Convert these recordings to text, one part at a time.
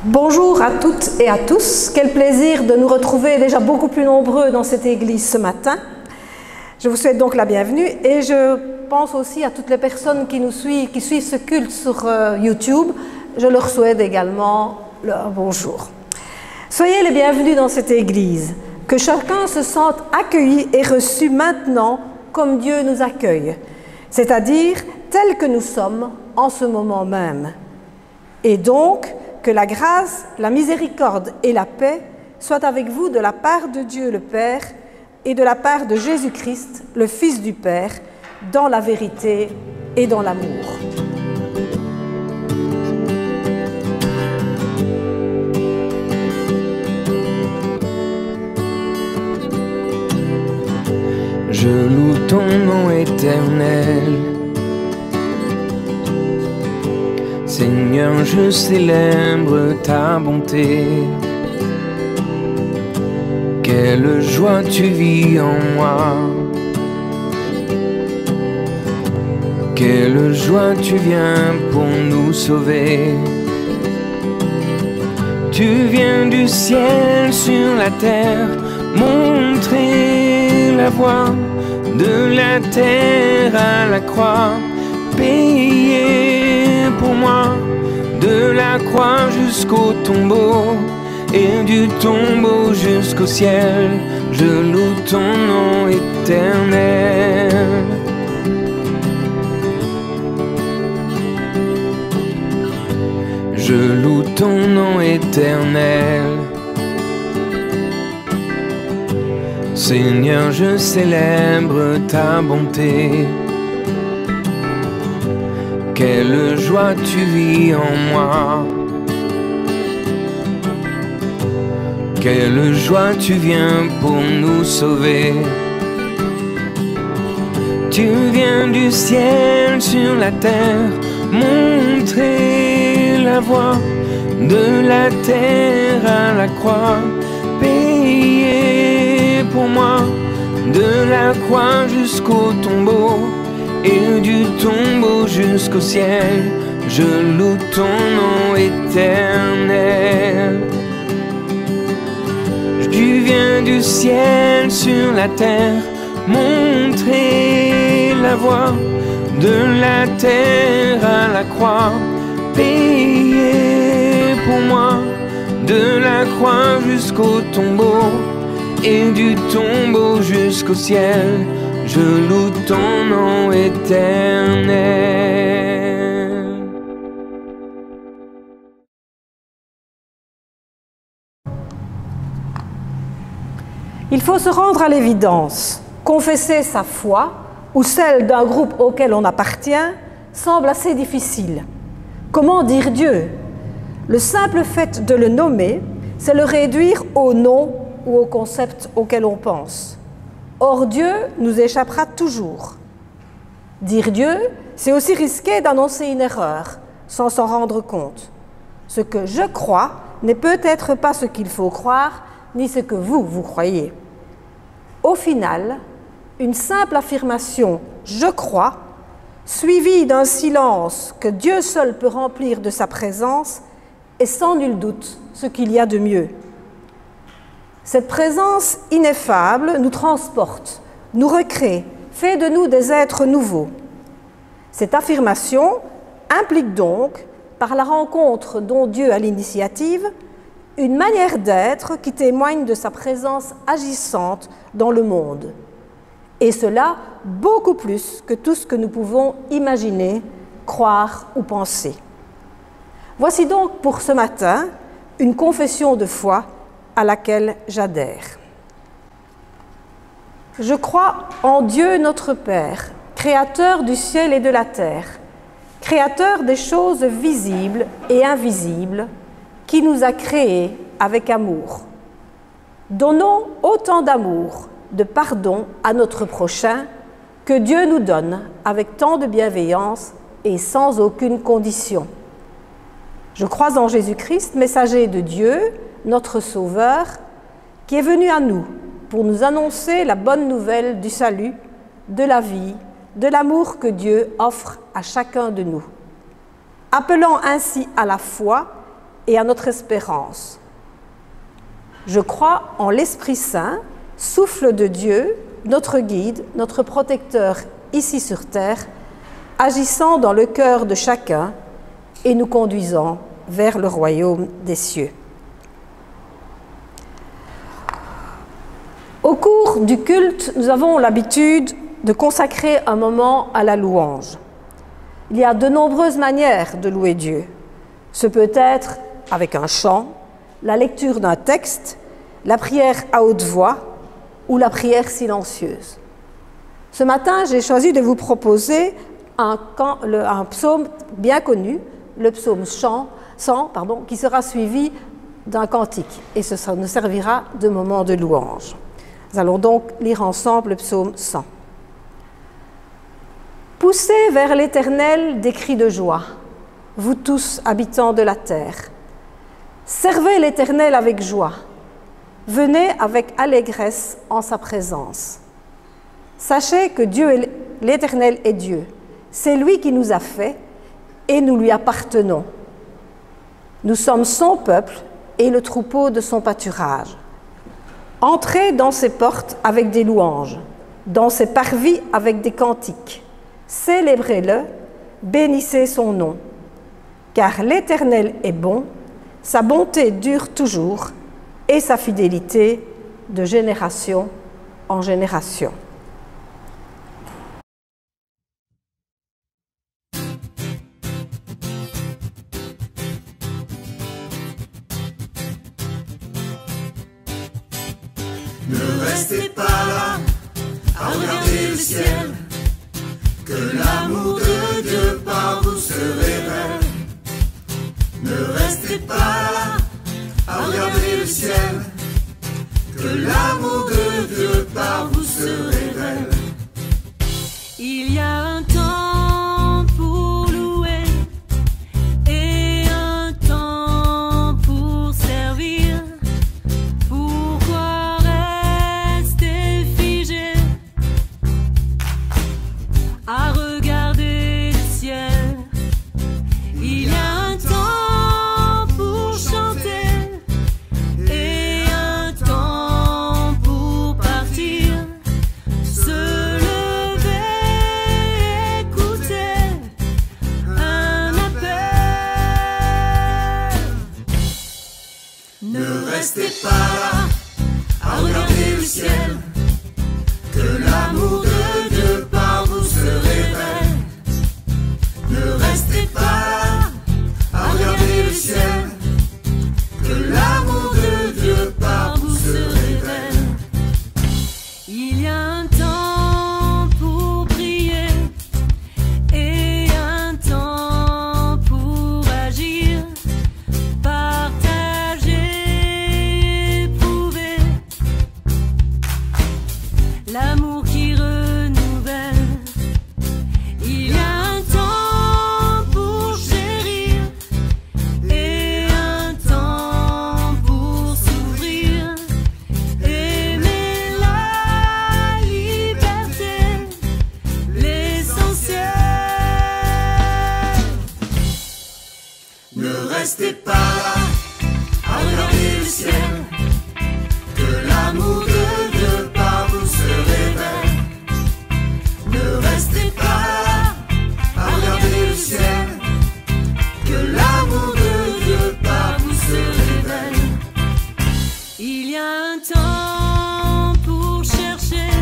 Bonjour à toutes et à tous. Quel plaisir de nous retrouver déjà beaucoup plus nombreux dans cette église ce matin. Je vous souhaite donc la bienvenue et je pense aussi à toutes les personnes qui suivent ce culte sur YouTube. Je leur souhaite également leur bonjour. Soyez les bienvenus dans cette église. Que chacun se sente accueilli et reçu maintenant comme Dieu nous accueille, c'est-à-dire tel que nous sommes en ce moment même. Et donc, que la grâce, la miséricorde et la paix soient avec vous de la part de Dieu le Père et de la part de Jésus-Christ, le Fils du Père, dans la vérité et dans l'amour. Je loue ton nom éternel. Seigneur, je célèbre ta bonté. Quelle joie tu vis en moi. Quelle joie tu viens pour nous sauver. Tu viens du ciel sur la terre, montrer la voie de la terre à la croix, payer pour moi, de la croix jusqu'au tombeau, et du tombeau jusqu'au ciel, je loue ton nom éternel. Je loue ton nom éternel. Seigneur, je célèbre ta bonté. Quelle joie tu vis en moi. Quelle joie tu viens pour nous sauver. Tu viens du ciel sur la terre, montrer la voie de la terre à la croix, payer pour moi, de la croix jusqu'au tombeau, et du tombeau jusqu'au ciel, je loue ton nom éternel. Tu viens du ciel sur la terre, montrer la voie de la terre à la croix, payer pour moi, de la croix jusqu'au tombeau, et du tombeau jusqu'au ciel, je loue ton nom éternel. Il faut se rendre à l'évidence. Confesser sa foi ou celle d'un groupe auquel on appartient semble assez difficile. Comment dire Dieu? Le simple fait de le nommer, c'est le réduire au nom ou au concept auquel on pense. Or, Dieu nous échappera toujours. Dire Dieu, c'est aussi risquer d'annoncer une erreur, sans s'en rendre compte. Ce que je crois n'est peut-être pas ce qu'il faut croire, ni ce que vous croyez. Au final, une simple affirmation « je crois » suivie d'un silence que Dieu seul peut remplir de sa présence est sans nul doute ce qu'il y a de mieux. Cette présence ineffable nous transporte, nous recrée, fait de nous des êtres nouveaux. Cette affirmation implique donc, par la rencontre dont Dieu a l'initiative, une manière d'être qui témoigne de sa présence agissante dans le monde. Et cela beaucoup plus que tout ce que nous pouvons imaginer, croire ou penser. Voici donc pour ce matin une confession de foi à laquelle j'adhère. Je crois en Dieu notre Père, créateur du ciel et de la terre, créateur des choses visibles et invisibles, qui nous a créés avec amour. Donnons autant d'amour, de pardon à notre prochain que Dieu nous donne avec tant de bienveillance et sans aucune condition. Je crois en Jésus-Christ, messager de Dieu, notre Sauveur, qui est venu à nous pour nous annoncer la bonne nouvelle du salut, de la vie, de l'amour que Dieu offre à chacun de nous. Appelant ainsi à la foi et à notre espérance. Je crois en l'Esprit Saint, souffle de Dieu, notre guide, notre protecteur ici sur terre, agissant dans le cœur de chacun et nous conduisant vers le royaume des cieux. Au cours du culte, nous avons l'habitude de consacrer un moment à la louange. Il y a de nombreuses manières de louer Dieu. Ce peut être avec un chant, la lecture d'un texte, la prière à haute voix ou la prière silencieuse. Ce matin, j'ai choisi de vous proposer un psaume bien connu, le psaume 100, qui sera suivi d'un cantique, et ce nous servira de moment de louange. Nous allons donc lire ensemble le psaume 100. Poussez vers l'Éternel des cris de joie, vous tous habitants de la terre. Servez l'Éternel avec joie, venez avec allégresse en sa présence. Sachez que Dieu, l'Éternel, est Dieu. C'est lui qui nous a fait et nous lui appartenons. Nous sommes son peuple et le troupeau de son pâturage. Entrez dans ses portes avec des louanges, dans ses parvis avec des cantiques. Célébrez-le, bénissez son nom. Car l'Éternel est bon, sa bonté dure toujours et sa fidélité de génération en génération. Ne restez pas là à regarder le ciel, que l'amour de Dieu par vous se révèle. Ne restez pas là à regarder le ciel, que l'amour de Dieu par vous se révèle. Il y a un temps pour louer et un temps pour servir. Pourquoi rester figé à regarder le ciel? Il y a un temps pour chanter et un temps pour partir. Se lever, écouter un appel. Ne restez pas là à regarder le ciel, que l'amour de Dieu par vous se révèle. Ne restez pas là à regarder le ciel, que l'amour de Dieu par vous se révèle. Il y a un temps pour prier et un temps pour agir, partager, éprouver l'amour qui renouvelle. Il y a un temps pour chérir et un temps pour s'ouvrir. Aimer la liberté, l'essentiel. Ne restez pas là à regarder le ciel, que l'amour de Dieu par vous se révèle. Ne restez pas là à regarder le ciel, que l'amour de Dieu par vous se révèle. Il y a un temps pour chercher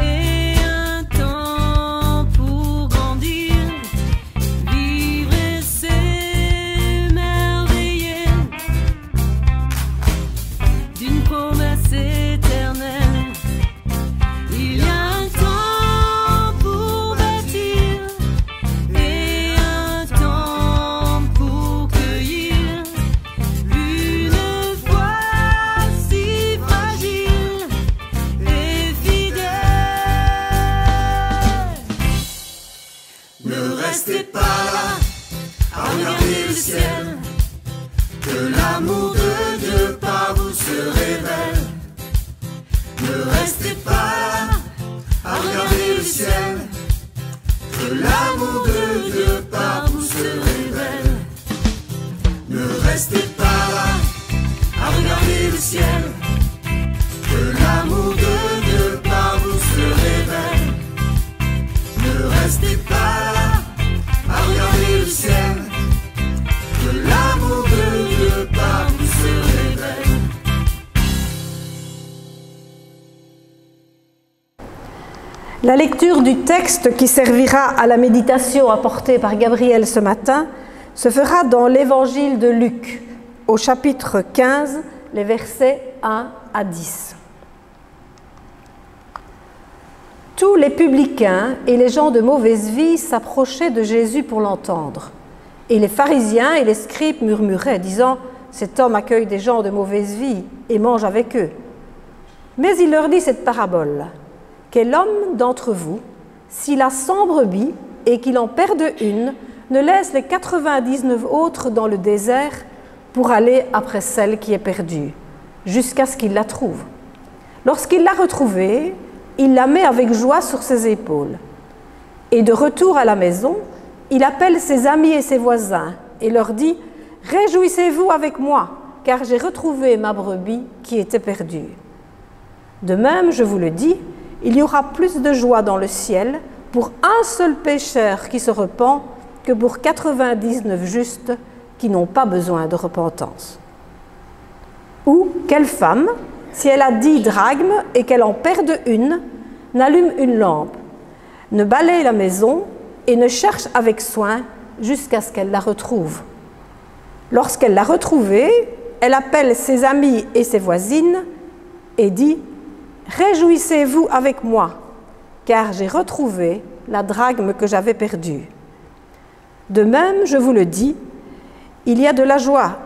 et un temps pour grandir, vivre et s'émerveiller d'une promesse éternelle. Il y a un temps pour bâtir et un temps pour cueillir une foi si fragile et fidèle. Ne restez pas là à regarder le ciel, que l'amour de Dieu par vous se révèle. Ne restez pas là à regarder le ciel, que l'amour de Dieu par vous se révèle. Ne restez pas là à regarder le ciel, que l'amour de Dieu par vous se révèle. Ne restez pas là à regarder le ciel, que l'amour de Dieu par vous se révèle. La lecture du texte qui servira à la méditation apportée par Gabriel ce matin se fera dans l'évangile de Luc, au chapitre 15, les versets 1 à 10. Tous les publicains et les gens de mauvaise vie s'approchaient de Jésus pour l'entendre. Et les pharisiens et les scribes murmuraient, disant « Cet homme accueille des gens de mauvaise vie et mange avec eux. » Mais il leur dit cette parabole. Quel homme d'entre vous, s'il a 100 brebis et qu'il en perde une, ne laisse les 99 autres dans le désert pour aller après celle qui est perdue, jusqu'à ce qu'il la trouve. Lorsqu'il l'a retrouvée, il la met avec joie sur ses épaules. Et de retour à la maison, il appelle ses amis et ses voisins et leur dit « Réjouissez-vous avec moi, car j'ai retrouvé ma brebis qui était perdue. » De même, je vous le dis, il y aura plus de joie dans le ciel pour un seul pécheur qui se repent que pour 99 justes qui n'ont pas besoin de repentance. Ou quelle femme, si elle a 10 drachmes et qu'elle en perde une, n'allume une lampe, ne balaye la maison et ne cherche avec soin jusqu'à ce qu'elle la retrouve. Lorsqu'elle l'a retrouvée, elle appelle ses amis et ses voisines et dit « Réjouissez-vous avec moi, car j'ai retrouvé la drachme que j'avais perdue. » De même, je vous le dis, il y a de la joie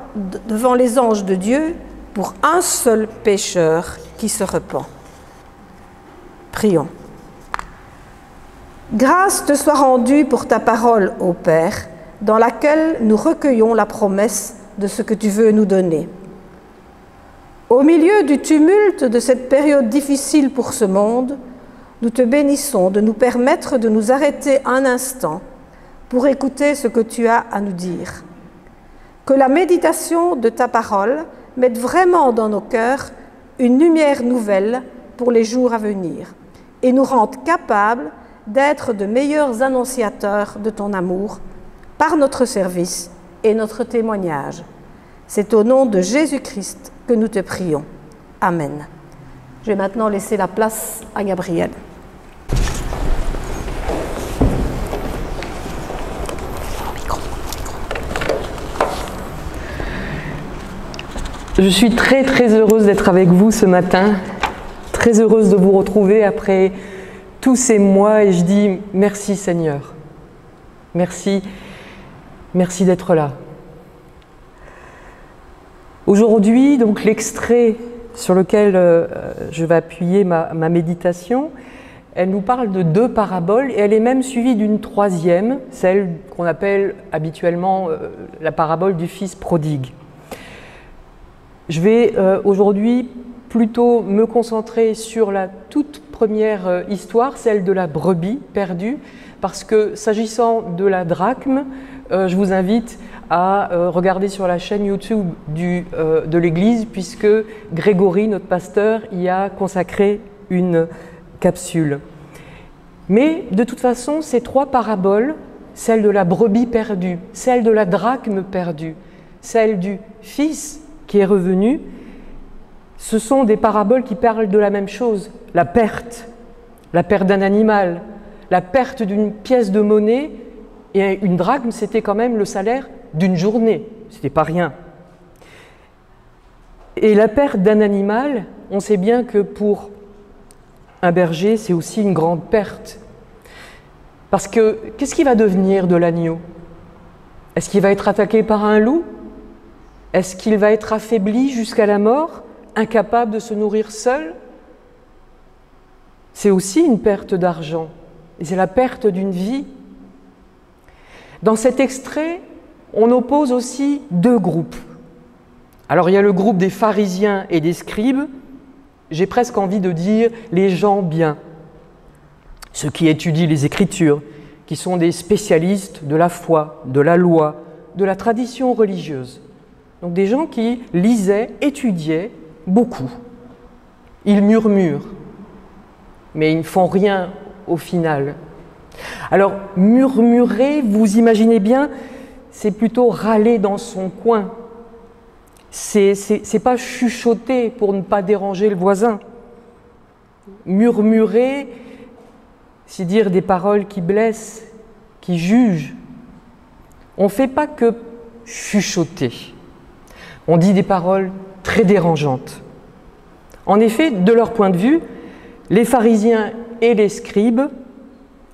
devant les anges de Dieu pour un seul pécheur qui se repent. Prions. Grâce te soit rendue pour ta parole, ô Père, dans laquelle nous recueillons la promesse de ce que tu veux nous donner. Au milieu du tumulte de cette période difficile pour ce monde, nous te bénissons de nous permettre de nous arrêter un instant pour écouter ce que tu as à nous dire. Que la méditation de ta parole mette vraiment dans nos cœurs une lumière nouvelle pour les jours à venir et nous rende capables d'être de meilleurs annonciateurs de ton amour par notre service et notre témoignage. C'est au nom de Jésus-Christ que nous te prions. Amen. Je vais maintenant laisser la place à Gabriel. Je suis très heureuse d'être avec vous ce matin, très heureuse de vous retrouver après tous ces mois et je dis merci Seigneur, merci d'être là. Aujourd'hui, donc l'extrait sur lequel je vais appuyer ma méditation, elle nous parle de 2 paraboles et elle est même suivie d'une 3e, celle qu'on appelle habituellement la parabole du fils prodigue. Je vais aujourd'hui plutôt me concentrer sur la toute première histoire, celle de la brebis perdue, parce que s'agissant de la drachme, je vous invite à regarder sur la chaîne YouTube de l'Église, puisque Grégory, notre pasteur, y a consacré une capsule. Mais de toute façon, ces 3 paraboles, celle de la brebis perdue, celle de la drachme perdue, celle du fils qui est revenu, ce sont des paraboles qui parlent de la même chose, la perte d'un animal, la perte d'une pièce de monnaie, et une drachme, c'était quand même le salaire d'une journée, c'était pas rien. Et la perte d'un animal, on sait bien que pour un berger, c'est aussi une grande perte. Parce que, qu'est-ce qui va devenir de l'agneau? Est-ce qu'il va être attaqué par un loup? Est-ce qu'il va être affaibli jusqu'à la mort, incapable de se nourrir seul? C'est aussi une perte d'argent, et c'est la perte d'une vie. Dans cet extrait, on oppose aussi 2 groupes. Alors il y a le groupe des pharisiens et des scribes, j'ai presque envie de dire les gens bien, ceux qui étudient les Écritures, qui sont des spécialistes de la foi, de la loi, de la tradition religieuse. Donc des gens qui lisaient, étudiaient beaucoup. Ils murmurent, mais ils ne font rien au final. Alors, murmurer, vous imaginez bien, c'est plutôt râler dans son coin. C'est pas chuchoter pour ne pas déranger le voisin. Murmurer, c'est dire des paroles qui blessent, qui jugent. On ne fait pas que chuchoter. On dit des paroles très dérangeantes. En effet, de leur point de vue, les pharisiens et les scribes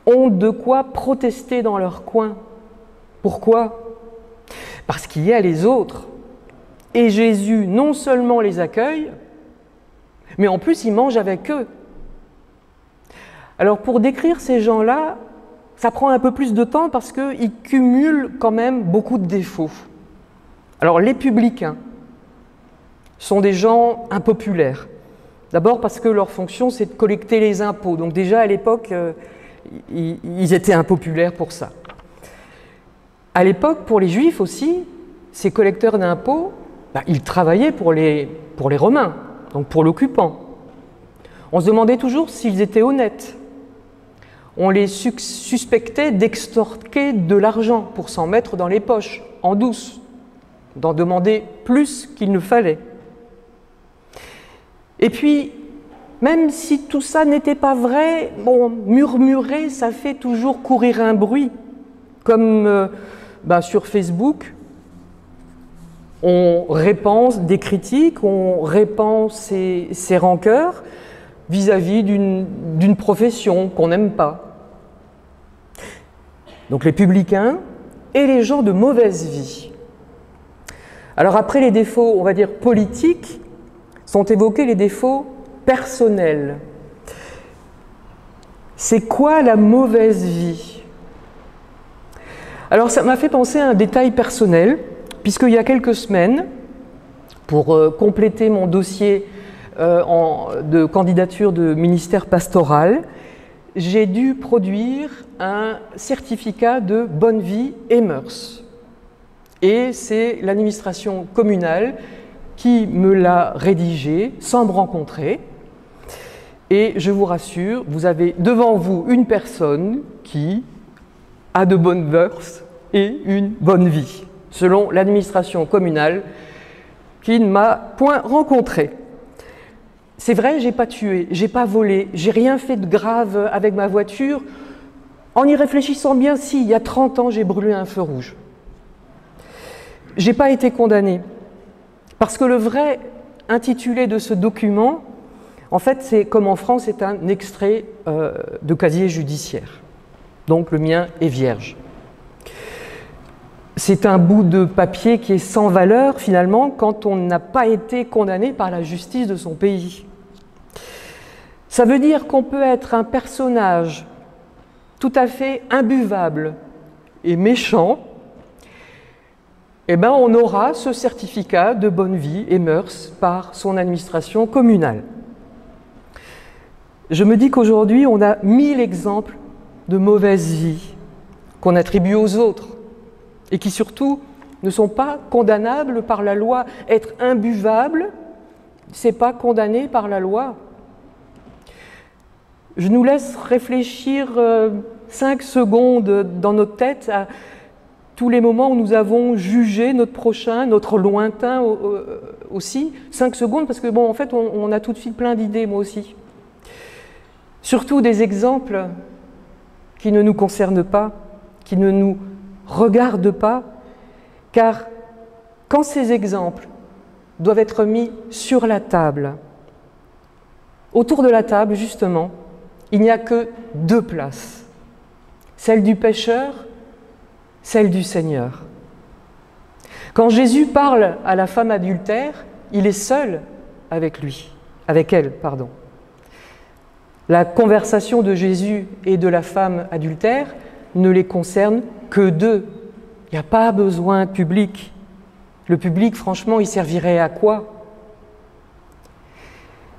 ont de quoi protester dans leur coin. Pourquoi? Parce qu'il y a les autres. Et Jésus non seulement les accueille, mais en plus il mange avec eux. Alors pour décrire ces gens-là, ça prend un peu plus de temps parce qu'ils cumulent quand même beaucoup de défauts. Alors les publicains sont des gens impopulaires. D'abord parce que leur fonction c'est de collecter les impôts. Donc déjà à l'époque, ils étaient impopulaires pour ça. À l'époque, pour les Juifs aussi, ces collecteurs d'impôts, ils travaillaient pour les Romains, donc pour l'occupant. On se demandait toujours s'ils étaient honnêtes. On les suspectait d'extorquer de l'argent pour s'en mettre dans les poches, en douce, d'en demander plus qu'il ne fallait. Et puis, même si tout ça n'était pas vrai, murmurer, ça fait toujours courir un bruit. Comme sur Facebook, on répand des critiques, on répand ses rancœurs vis-à-vis d'une profession qu'on n'aime pas. Donc les publicains et les gens de mauvaise vie. Alors après les défauts, on va dire politiques, sont évoqués les défauts personnels. C'est quoi la mauvaise vie? Alors ça m'a fait penser à un détail personnel, puisqu'il y a quelques semaines, pour compléter mon dossier de candidature de ministère pastoral, j'ai dû produire un certificat de bonne vie et mœurs. Et c'est l'administration communale qui me l'a rédigé sans me rencontrer. Et je vous rassure, vous avez devant vous une personne qui a de bonnes mœurs et une bonne vie, selon l'administration communale qui ne m'a point rencontré. C'est vrai, j'ai pas tué, j'ai pas volé, j'ai rien fait de grave avec ma voiture. En y réfléchissant bien, si, il y a 30 ans, j'ai brûlé un feu rouge. J'ai pas été condamnée. Parce que le vrai intitulé de ce document, en fait, c'est comme en France, c'est un extrait de casier judiciaire. Donc le mien est vierge. C'est un bout de papier qui est sans valeur, finalement, quand on n'a pas été condamné par la justice de son pays. Ça veut dire qu'on peut être un personnage tout à fait imbuvable et méchant, on aura ce certificat de bonne vie et mœurs par son administration communale. Je me dis qu'aujourd'hui, on a 1000 exemples de mauvaise vie qu'on attribue aux autres et qui surtout ne sont pas condamnables par la loi. Être imbuvable, c'est pas condamné par la loi. Je nous laisse réfléchir 5 secondes dans notre tête à tous les moments où nous avons jugé notre prochain, notre lointain aussi. 5 secondes parce que en fait, on a tout de suite plein d'idées, moi aussi. Surtout des exemples qui ne nous concernent pas, qui ne nous regardent pas, car quand ces exemples doivent être mis sur la table, autour de la table, justement, il n'y a que 2 places, celle du pécheur, celle du Seigneur. Quand Jésus parle à la femme adultère, il est seul avec elle. La conversation de Jésus et de la femme adultère ne les concerne que 2. Il n'y a pas besoin de public. Le public, franchement, il servirait à quoi?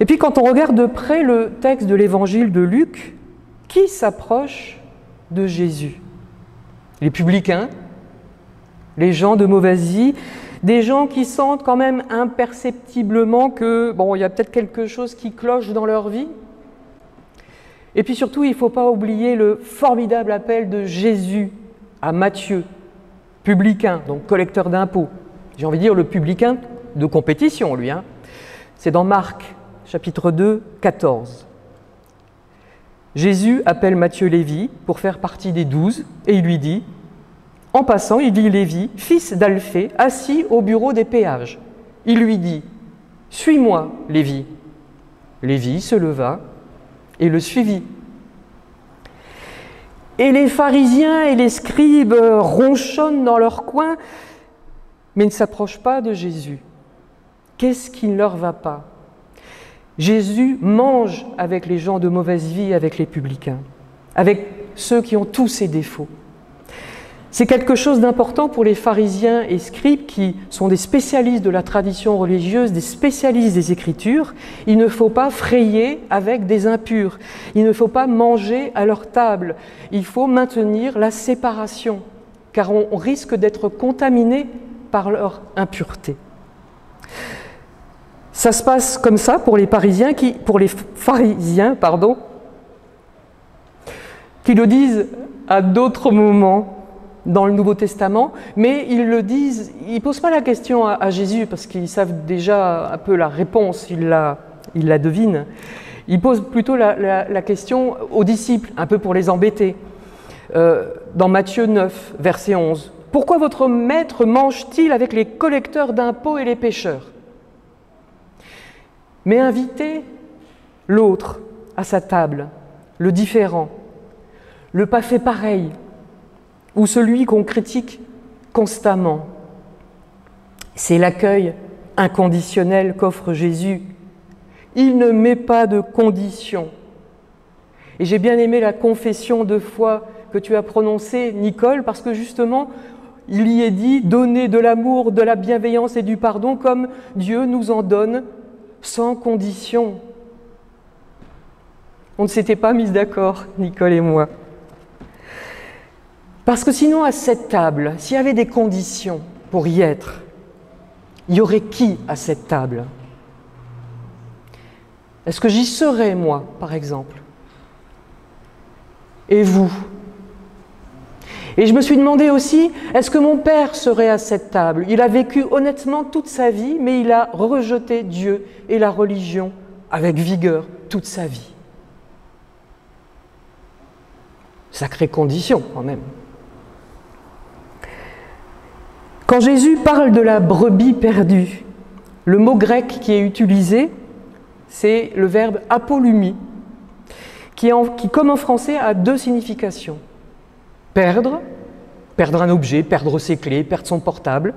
Et puis quand on regarde de près le texte de l'évangile de Luc, qui s'approche de Jésus? Les publicains, les gens de mauvaise vie, Des gens qui sentent quand même imperceptiblement que, bon, il y a peut-être quelque chose qui cloche dans leur vie. Et puis surtout, il ne faut pas oublier le formidable appel de Jésus à Matthieu, publicain, donc collecteur d'impôts. J'ai envie de dire le publicain de compétition, lui. C'est dans Marc, chapitre 2, 14. Jésus appelle Matthieu Lévi pour faire partie des 12 et il lui dit, en passant, il vit Lévi, fils d'Alphée, assis au bureau des péages. Il lui dit, « Suis-moi, Lévi. » Lévi se leva et le suivit. Et les pharisiens et les scribes ronchonnent dans leur coin, mais ne s'approchent pas de Jésus. Qu'est-ce qui ne leur va pas? Jésus mange avec les gens de mauvaise vie, avec les publicains, avec ceux qui ont tous ces défauts. C'est quelque chose d'important pour les pharisiens et scribes qui sont des spécialistes de la tradition religieuse, des spécialistes des Écritures. Il ne faut pas frayer avec des impurs. Il ne faut pas manger à leur table. Il faut maintenir la séparation, car on risque d'être contaminé par leur impureté. Ça se passe comme ça pour les pharisiens qui le disent à d'autres moments dans le Nouveau Testament, mais ils le disent, ils ne posent pas la question à Jésus parce qu'ils savent déjà un peu la réponse, ils la devinent. Ils posent plutôt la question aux disciples, un peu pour les embêter. Dans Matthieu 9, verset 11, « Pourquoi votre maître mange-t-il avec les collecteurs d'impôts et les pécheurs ?» Mais invitez l'autre à sa table, le différent, le pas fait pareil, ou celui qu'on critique constamment. C'est l'accueil inconditionnel qu'offre Jésus. Il ne met pas de conditions. Et j'ai bien aimé la confession de foi que tu as prononcée, Nicole, parce que justement, il y est dit « Donnez de l'amour, de la bienveillance et du pardon comme Dieu nous en donne, sans condition. » On ne s'était pas mis d'accord, Nicole et moi. Parce que sinon, à cette table, s'il y avait des conditions pour y être, il y aurait qui à cette table? Est-ce que j'y serais, moi, par exemple? Et vous? Et je me suis demandé aussi, est-ce que mon père serait à cette table? Il a vécu honnêtement toute sa vie, mais il a rejeté Dieu et la religion avec vigueur toute sa vie. Sacrée condition, quand même. Quand Jésus parle de la brebis perdue, le mot grec qui est utilisé, c'est le verbe apolumie, qui, comme en français, a deux significations. Perdre un objet, perdre ses clés, perdre son portable,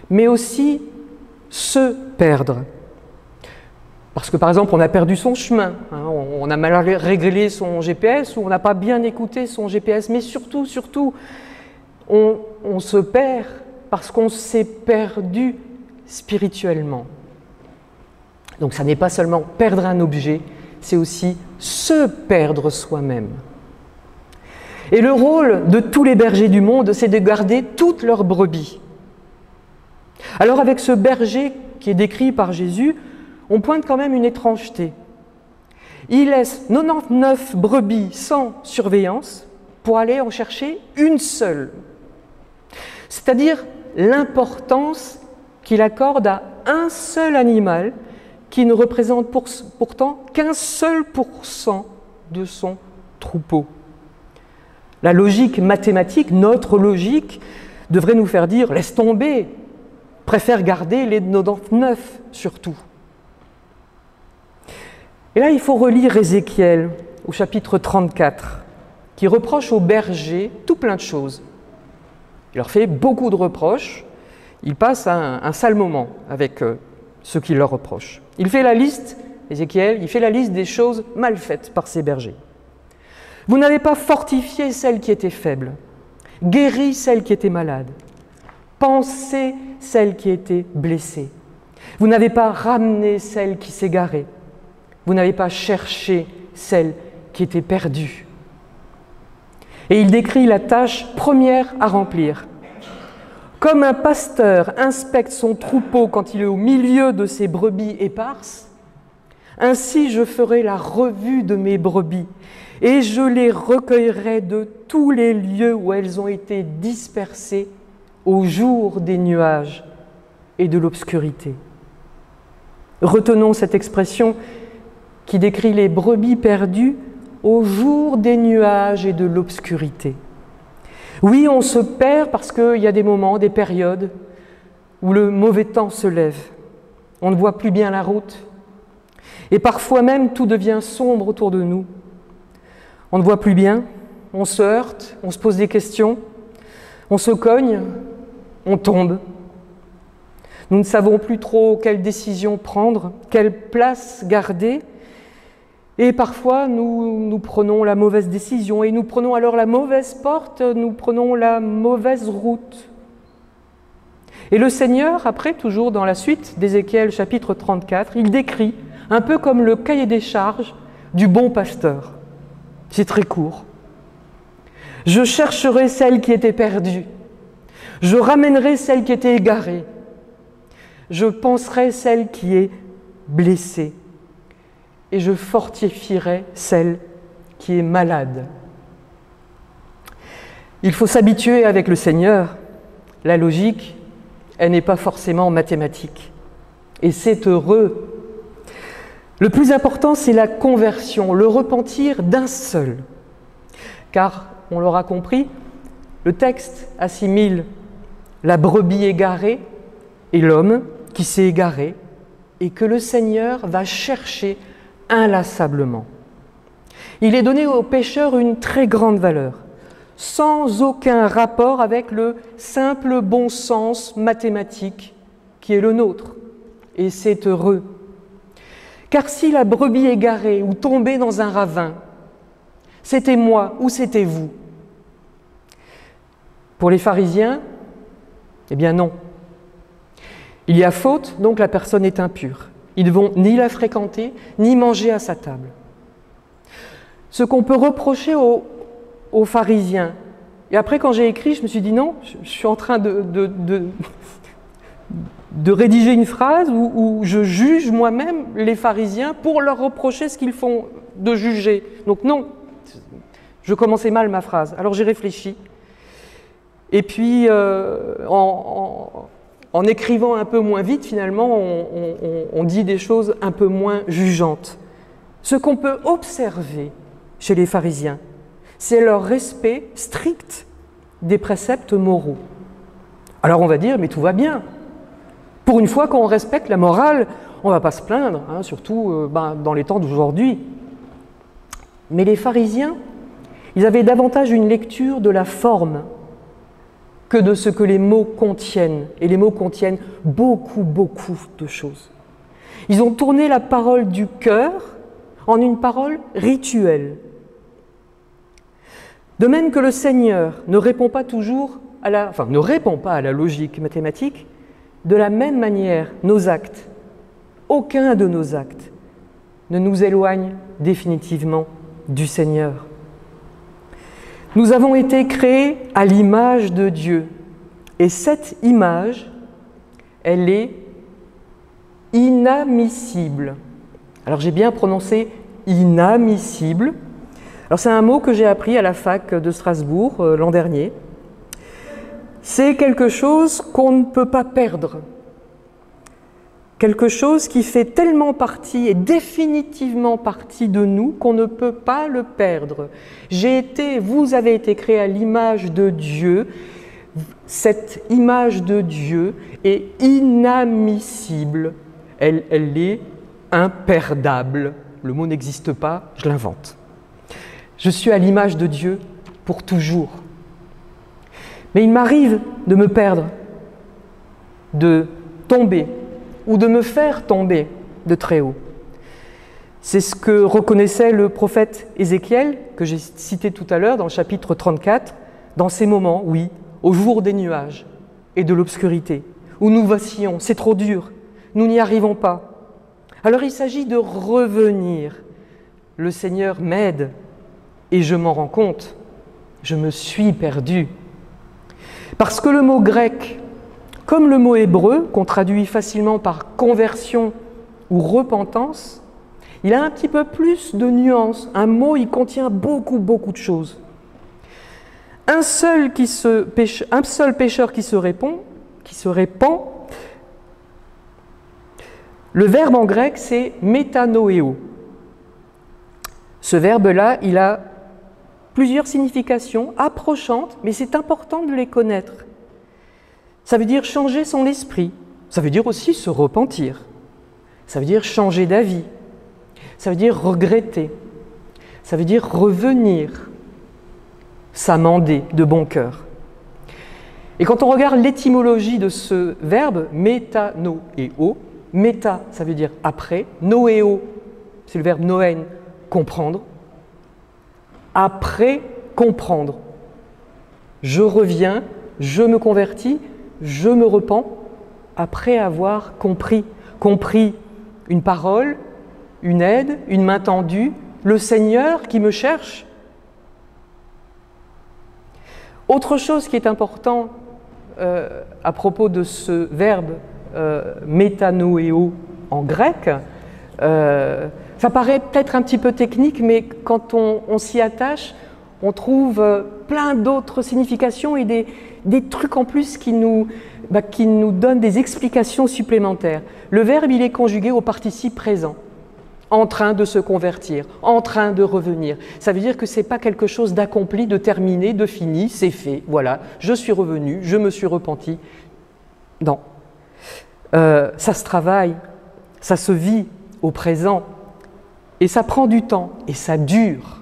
mais aussi se perdre. Parce que par exemple, on a perdu son chemin, on a mal réglé son GPS ou on n'a pas bien écouté son GPS, mais surtout, on se perd parce qu'on s'est perdu spirituellement. Donc ça n'est pas seulement perdre un objet, c'est aussi se perdre soi-même. Et le rôle de tous les bergers du monde, c'est de garder toutes leurs brebis. Alors avec ce berger qui est décrit par Jésus, on pointe quand même une étrangeté. Il laisse 99 brebis sans surveillance pour aller en chercher une seule. C'est-à-dire l'importance qu'il accorde à un seul animal qui ne représente pourtant qu'un seul % de son troupeau. La logique mathématique, notre logique, devrait nous faire dire « laisse tomber, préfère garder les 99 surtout ». Et là, il faut relire Ézéchiel au chapitre 34, qui reproche aux bergers tout plein de choses. Il leur fait beaucoup de reproches, il passe un sale moment avec ce qu'il leur reproche. Il fait la liste, Ézéchiel, il fait la liste des choses mal faites par ces bergers. Vous n'avez pas fortifié celle qui était faible, guéri celle qui était malade, pensé celle qui était blessée. Vous n'avez pas ramené celle qui s'égarait. Vous n'avez pas cherché celle qui était perdue. Et il décrit la tâche première à remplir. Comme un pasteur inspecte son troupeau quand il est au milieu de ses brebis éparses, ainsi je ferai la revue de mes brebis et je les recueillerai de tous les lieux où elles ont été dispersées au jour des nuages et de l'obscurité. Retenons cette expression qui décrit les brebis perdues au jour des nuages et de l'obscurité. Oui, on se perd parce qu'il y a des moments, des périodes où le mauvais temps se lève. On ne voit plus bien la route. Et parfois même, tout devient sombre autour de nous. On ne voit plus bien, on se heurte, on se pose des questions, on se cogne, on tombe. Nous ne savons plus trop quelle décision prendre, quelle place garder. Et parfois, nous prenons la mauvaise décision et nous prenons alors la mauvaise porte, nous prenons la mauvaise route. Et le Seigneur, après, toujours dans la suite d'Ézéchiel chapitre 34, il décrit, un peu comme le cahier des charges du bon pasteur. C'est très court. « Je chercherai celle qui était perdue. Je ramènerai celle qui était égarée. Je panserai celle qui est blessée. Et je fortifierai celle qui est malade. » Il faut s'habituer avec le Seigneur. La logique, elle n'est pas forcément mathématique. Et c'est heureux. Le plus important, c'est la conversion, le repentir d'un seul. Car, on l'aura compris, le texte assimile la brebis égarée et l'homme qui s'est égaré et que le Seigneur va chercher inlassablement. Il est donné aux pécheurs une très grande valeur, sans aucun rapport avec le simple bon sens mathématique qui est le nôtre. Et c'est heureux. Car si la brebis égarée ou tombée dans un ravin, c'était moi ou c'était vous? Pour les pharisiens, eh bien non. Il y a faute, donc la personne est impure. Ils ne vont ni la fréquenter, ni manger à sa table. Ce qu'on peut reprocher aux pharisiens, et après quand j'ai écrit, je me suis dit non, je suis en train de rédiger une phrase où je juge moi-même les pharisiens pour leur reprocher ce qu'ils font de juger. Donc non, je commençais mal ma phrase. Alors j'ai réfléchi. Et puis, en écrivant un peu moins vite, finalement, on dit des choses un peu moins jugeantes. Ce qu'on peut observer chez les pharisiens, c'est leur respect strict des préceptes moraux. Alors on va dire, mais tout va bien. Pour une fois qu'on respecte la morale, on ne va pas se plaindre, hein, surtout dans les temps d'aujourd'hui. Mais les pharisiens, ils avaient davantage une lecture de la forme que de ce que les mots contiennent. Et les mots contiennent beaucoup, beaucoup de choses. Ils ont tourné la parole du cœur en une parole rituelle. De même que le Seigneur ne répond pas à la logique mathématique, de la même manière, nos actes, aucun de nos actes, ne nous éloigne définitivement du Seigneur. Nous avons été créés à l'image de Dieu. Et cette image, elle est inadmissible. Alors j'ai bien prononcé inadmissible. Alors c'est un mot que j'ai appris à la fac de Strasbourg l'an dernier. C'est quelque chose qu'on ne peut pas perdre. Quelque chose qui fait tellement partie et définitivement partie de nous qu'on ne peut pas le perdre. Vous avez été créés à l'image de Dieu. Cette image de Dieu est inadmissible. Elle est imperdable. Le mot n'existe pas, je l'invente. Je suis à l'image de Dieu pour toujours. Mais il m'arrive de me perdre, de tomber, ou de me faire tomber de très haut. C'est ce que reconnaissait le prophète Ézéchiel, que j'ai cité tout à l'heure dans le chapitre 34, dans ces moments, oui, au jour des nuages et de l'obscurité, où nous vacillons, c'est trop dur, nous n'y arrivons pas. Alors il s'agit de revenir. Le Seigneur m'aide et je m'en rends compte, je me suis perdu. Parce que le mot grec Comme le mot hébreu, qu'on traduit facilement par conversion ou repentance, il a un petit peu plus de nuances. Un mot, il contient beaucoup de choses. Un seul pécheur qui se répand, le verbe en grec, c'est métanoéo. Ce verbe-là, il a plusieurs significations approchantes, mais c'est important de les connaître. Ça veut dire changer son esprit. Ça veut dire aussi se repentir. Ça veut dire changer d'avis. Ça veut dire regretter. Ça veut dire revenir, s'amender de bon cœur. Et quand on regarde l'étymologie de ce verbe, métanoéo, méta, ça veut dire après, noéo, c'est le verbe noen, comprendre, après comprendre. Je reviens, je me convertis, je me repens, après avoir compris une parole, une aide, une main tendue, le Seigneur qui me cherche. Autre chose qui est important à propos de ce verbe métanoéo en grec, ça paraît peut-être un petit peu technique, mais quand on s'y attache, on trouve plein d'autres significations et des trucs en plus qui nous donnent des explications supplémentaires. Le verbe, il est conjugué au participe présent, en train de se convertir, en train de revenir. Ça veut dire que ce n'est pas quelque chose d'accompli, de terminé, de fini, c'est fait, voilà, je suis revenu, je me suis repenti. Non. Ça se travaille, ça se vit au présent, et ça prend du temps, et ça dure.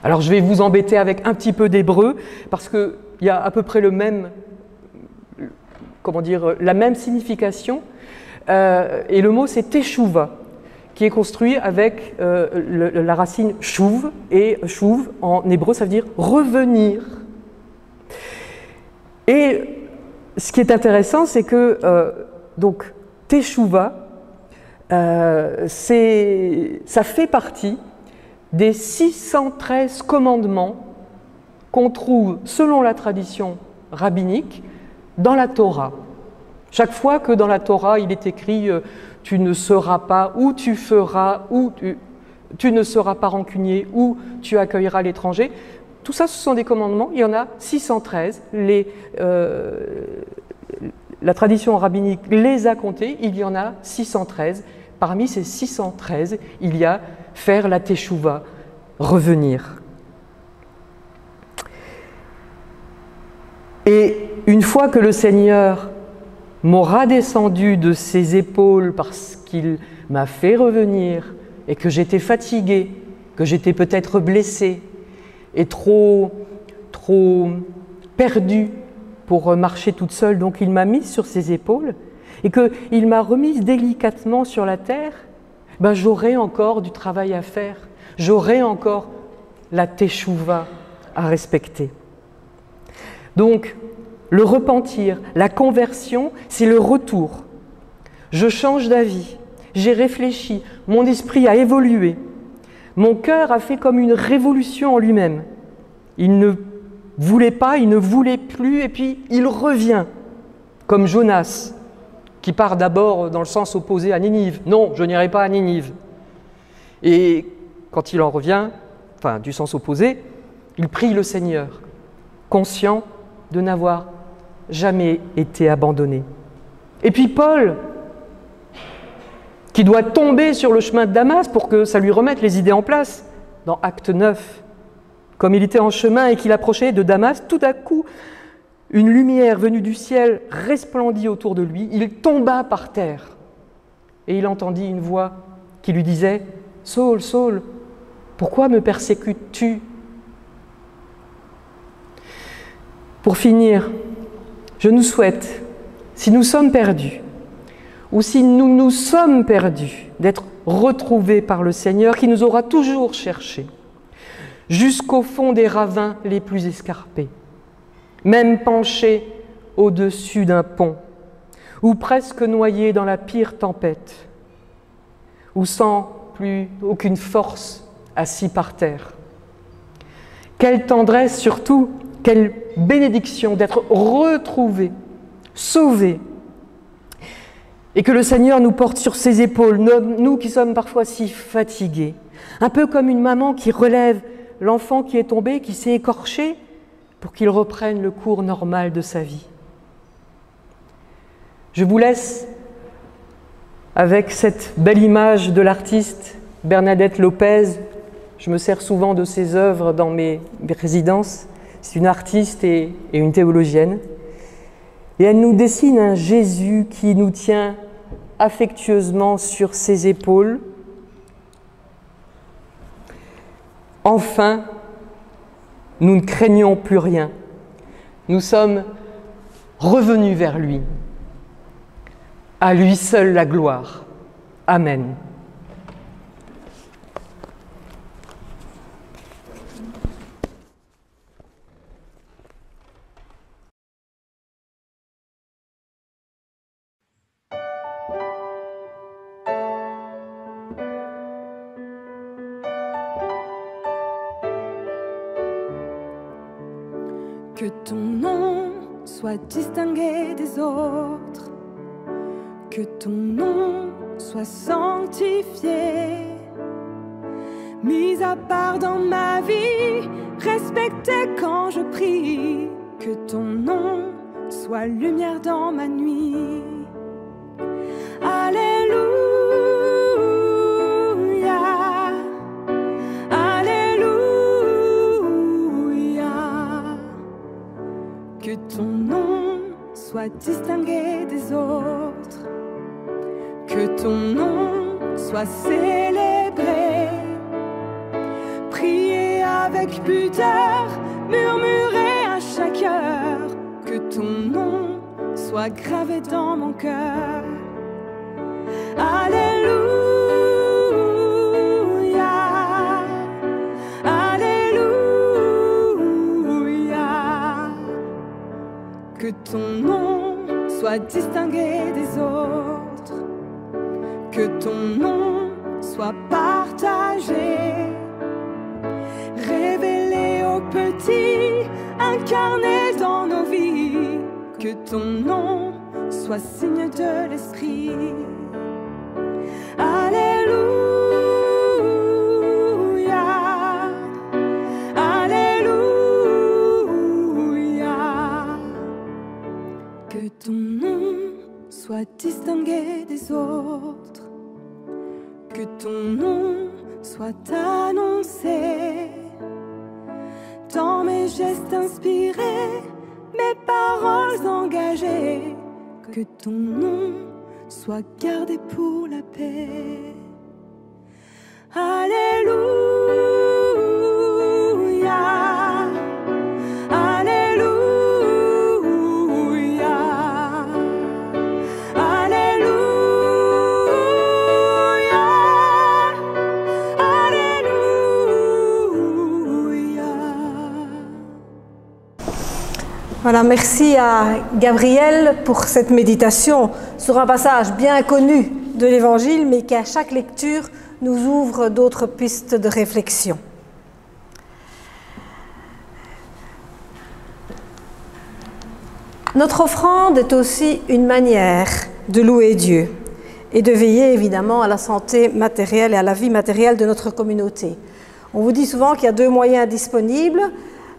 Alors je vais vous embêter avec un petit peu d'hébreu, parce qu'il y a à peu près la même signification, et le mot c'est teshuva, qui est construit avec la racine chouv, et chouv en hébreu ça veut dire revenir. Et ce qui est intéressant, c'est que donc teshuva, ça fait partie des 613 commandements qu'on trouve, selon la tradition rabbinique, dans la Torah. Chaque fois que dans la Torah, il est écrit « tu ne seras pas » ou « tu feras » ou « tu ne seras pas rancunier » ou « tu accueilleras l'étranger », tout ça, ce sont des commandements, il y en a 613. La tradition rabbinique les a comptés, il y en a 613. Parmi ces 613, il y a faire la teshuva, revenir. Et une fois que le Seigneur m'aura descendu de ses épaules parce qu'il m'a fait revenir et que j'étais fatigué, que j'étais peut-être blessé et trop perdu pour marcher toute seule, donc il m'a mise sur ses épaules et qu'il m'a remise délicatement sur la terre, ben j'aurai encore du travail à faire, j'aurai encore la teshuva à respecter. Donc, le repentir, la conversion, c'est le retour. Je change d'avis, j'ai réfléchi, mon esprit a évolué, mon cœur a fait comme une révolution en lui-même. Il ne voulait pas, il ne voulait plus, et puis il revient, comme Jonas, qui part d'abord dans le sens opposé à Ninive. Non, je n'irai pas à Ninive. Et quand il en revient, enfin du sens opposé, il prie le Seigneur, conscient de n'avoir jamais été abandonné. Et puis Paul, qui doit tomber sur le chemin de Damas pour que ça lui remette les idées en place, dans Acte 9, comme il était en chemin et qu'il approchait de Damas, tout à coup, une lumière venue du ciel resplendit autour de lui, il tomba par terre et il entendit une voix qui lui disait « Saul, Saul, pourquoi me persécutes-tu » Pour finir, je nous souhaite, si nous sommes perdus, ou si nous nous sommes perdus, d'être retrouvés par le Seigneur qui nous aura toujours cherchés, jusqu'au fond des ravins les plus escarpés, même penchés au-dessus d'un pont, ou presque noyés dans la pire tempête, ou sans plus aucune force assis par terre. Quelle tendresse surtout, quelle bénédiction d'être retrouvés sauvés. Et que le Seigneur nous porte sur ses épaules, nous qui sommes parfois si fatigués. Un peu comme une maman qui relève l'enfant qui est tombé, qui s'est écorché, pour qu'il reprenne le cours normal de sa vie. Je vous laisse avec cette belle image de l'artiste Bernadette Lopez. Je me sers souvent de ses œuvres dans mes résidences. C'est une artiste et une théologienne. Et elle nous dessine un Jésus qui nous tient affectueusement sur ses épaules. Enfin, nous ne craignons plus rien. Nous sommes revenus vers lui. À lui seul la gloire. Amen. Que ton nom soit distingué des autres, que ton nom soit sanctifié, mis à part dans ma vie, respecté quand je prie, que ton nom soit lumière dans ma nuit. Alléluia. Que ton nom soit distingué des autres, que ton nom soit célébré, prier avec pudeur, murmurer à chaque heure, que ton nom soit gravé dans mon cœur. Alléluia. Que ton nom soit distingué des autres, que ton nom soit partagé, révélé aux petits, incarné dans nos vies, que ton nom soit signe de l'Esprit. Alléluia. Que ton nom soit distingué des autres, que ton nom soit annoncé dans mes gestes inspirés, mes paroles engagées, que ton nom soit gardé pour la paix. Alléluia. Voilà, merci à Gabriel pour cette méditation sur un passage bien connu de l'Évangile, mais qui à chaque lecture nous ouvre d'autres pistes de réflexion. Notre offrande est aussi une manière de louer Dieu et de veiller évidemment à la santé matérielle et à la vie matérielle de notre communauté. On vous dit souvent qu'il y a deux moyens disponibles,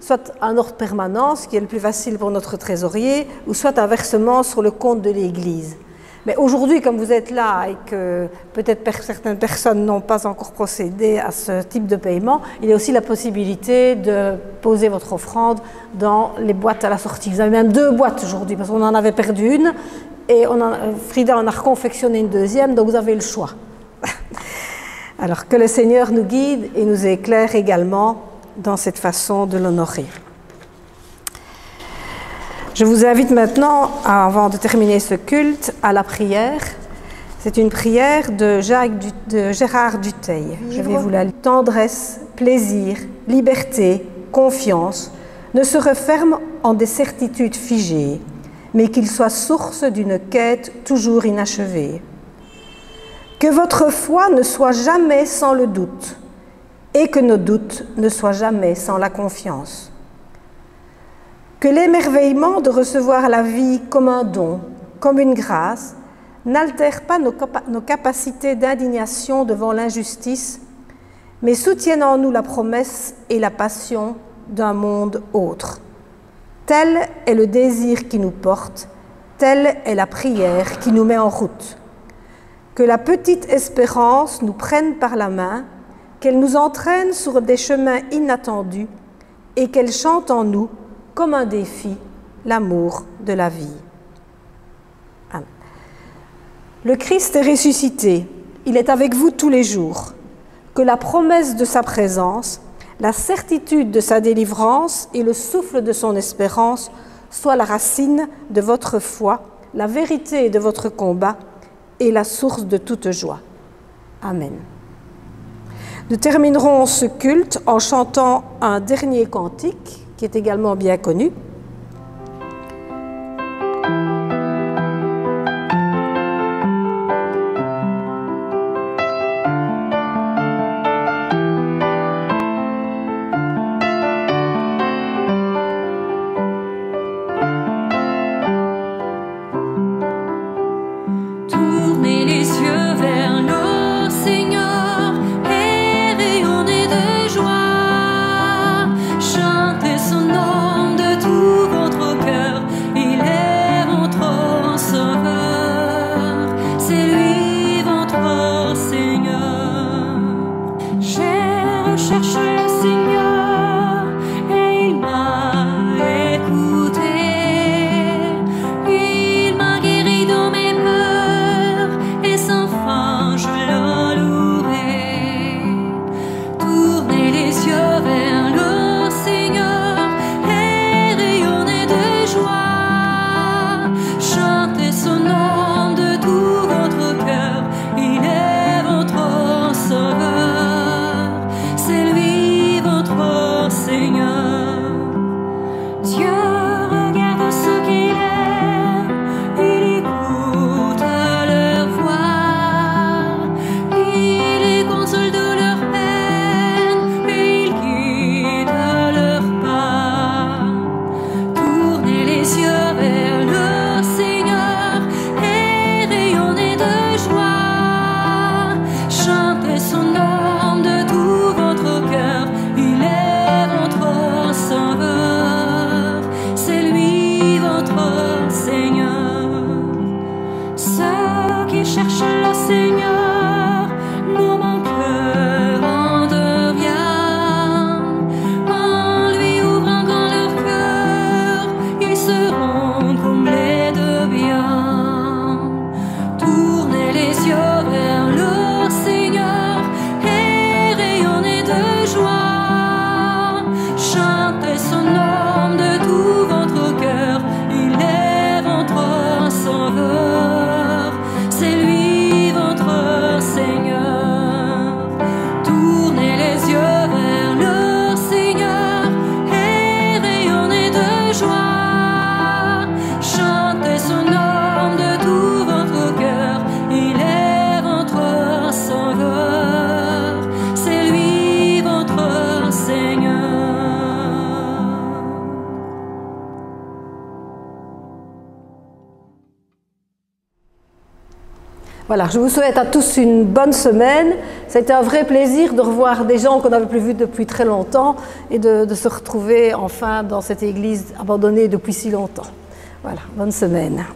soit un ordre permanent, ce qui est le plus facile pour notre trésorier, ou soit un versement sur le compte de l'Église. Mais aujourd'hui, comme vous êtes là et que peut-être certaines personnes n'ont pas encore procédé à ce type de paiement, il y a aussi la possibilité de poser votre offrande dans les boîtes à la sortie. Vous avez même deux boîtes aujourd'hui, parce qu'on en avait perdu une, et Frida en a reconfectionné une deuxième, donc vous avez le choix. Alors que le Seigneur nous guide et nous éclaire également dans cette façon de l'honorer. Je vous invite maintenant, avant de terminer ce culte, à la prière. C'est une prière de Gérard Dutheil. Je vais vous la lire. Tendresse, plaisir, liberté, confiance ne se referment en des certitudes figées, mais qu'ils soient source d'une quête toujours inachevée. Que votre foi ne soit jamais sans le doute, et que nos doutes ne soient jamais sans la confiance. Que l'émerveillement de recevoir la vie comme un don, comme une grâce, n'altère pas nos capacités d'indignation devant l'injustice, mais soutienne en nous la promesse et la passion d'un monde autre. Tel est le désir qui nous porte, telle est la prière qui nous met en route. Que la petite espérance nous prenne par la main, qu'elle nous entraîne sur des chemins inattendus et qu'elle chante en nous, comme un défi, l'amour de la vie. Amen. Le Christ est ressuscité, il est avec vous tous les jours. Que la promesse de sa présence, la certitude de sa délivrance et le souffle de son espérance soient la racine de votre foi, la vérité de votre combat et la source de toute joie. Amen. Nous terminerons ce culte en chantant un dernier cantique qui est également bien connu. Voilà, je vous souhaite à tous une bonne semaine. C'était un vrai plaisir de revoir des gens qu'on n'avait plus vus depuis très longtemps et de se retrouver enfin dans cette église abandonnée depuis si longtemps. Voilà, bonne semaine.